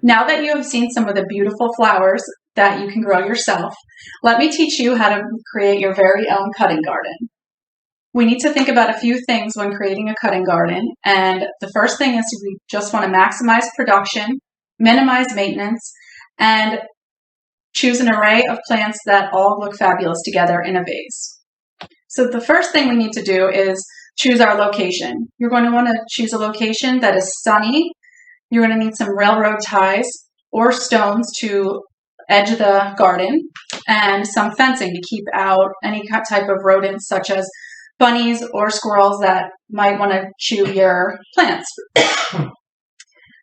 Now that you have seen some of the beautiful flowers that you can grow yourself, let me teach you how to create your very own cutting garden. We need to think about a few things when creating a cutting garden, and the first thing is we just want to maximize production, minimize maintenance, and choose an array of plants that all look fabulous together in a vase. So the first thing we need to do is choose our location. You're going to want to choose a location that is sunny. You're going to need some railroad ties or stones to edge the garden, and some fencing to keep out any type of rodents such as bunnies or squirrels that might want to chew your plants.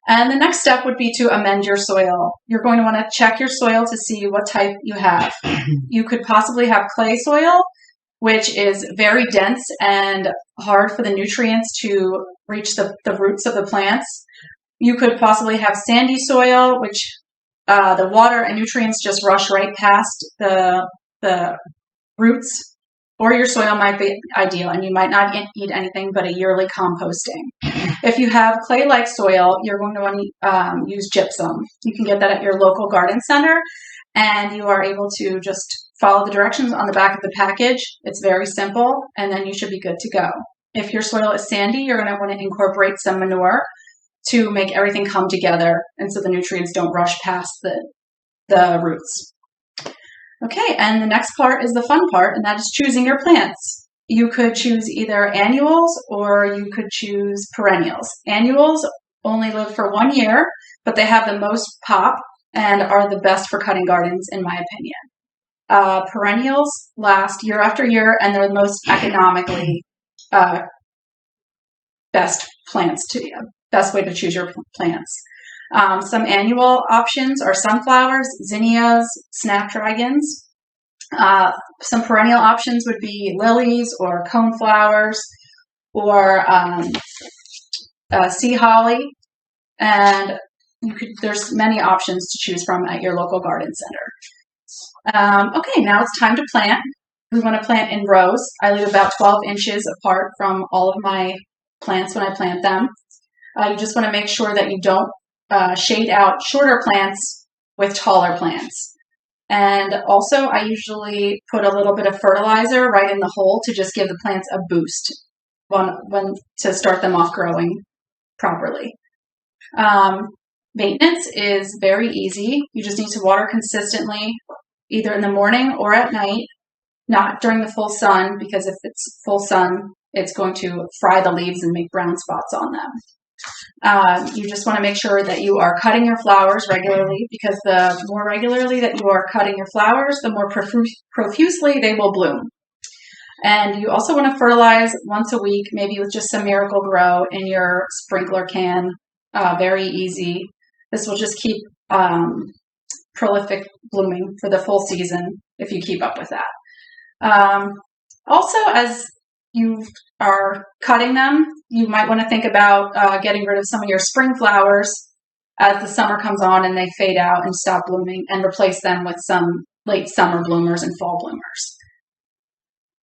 And the next step would be to amend your soil. You're going to want to check your soil to see what type you have. You could possibly have clay soil, which is very dense and hard for the nutrients to reach the roots of the plants. You could possibly have sandy soil, which the water and nutrients just rush right past the roots. Or your soil might be ideal, and you might not need anything but a yearly composting. If you have clay-like soil, you're going to want to use gypsum. You can get that at your local garden center, and you are able to just follow the directions on the back of the package. It's very simple, and then you should be good to go. If your soil is sandy, you're going to want to incorporate some manure to make everything come together, and so the nutrients don't rush past the roots. Okay, and the next part is the fun part, and that is choosing your plants. You could choose either annuals or you could choose perennials. Annuals only live for 1 year, but they have the most pop and are the best for cutting gardens, in my opinion. Perennials last year after year, and they're the most economically best way to choose your plants. Some annual options are sunflowers, zinnias, snapdragons. Some perennial options would be lilies or coneflowers or sea holly. And there's many options to choose from at your local garden center. Okay, now it's time to plant. We want to plant in rows. I leave about 12 inches apart from all of my plants when I plant them. You just want to make sure that you don't shade out shorter plants with taller plants. And also, I usually put a little bit of fertilizer right in the hole to just give the plants a boost when to start them off growing properly. Maintenance is very easy. You just need to water consistently, either in the morning or at night, not during the full sun, because if it's full sun, it's going to fry the leaves and make brown spots on them. You just want to make sure that you are cutting your flowers regularly, because the more regularly that you are cutting your flowers, the more profusely they will bloom. And you also want to fertilize once a week, maybe with just some Miracle Grow in your sprinkler can. Very easy. This will just keep prolific blooming for the full season if you keep up with that. Also, as you are cutting them, you might want to think about getting rid of some of your spring flowers as the summer comes on and they fade out and stop blooming, and replace them with some late summer bloomers and fall bloomers.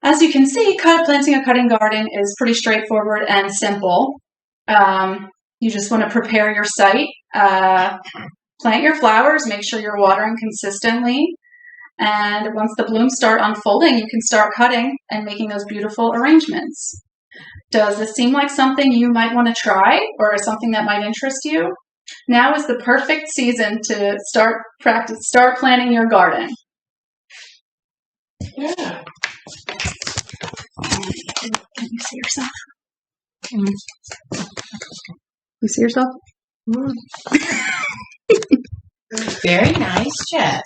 As you can see, planting a cutting garden is pretty straightforward and simple. You just want to prepare your site, plant your flowers, make sure you're watering consistently. And once the blooms start unfolding, you can start cutting and making those beautiful arrangements. Does this seem like something you might want to try, or something that might interest you? Now is the perfect season to start planting your garden. Yeah. Can you see yourself? You see yourself? Very nice, Jess.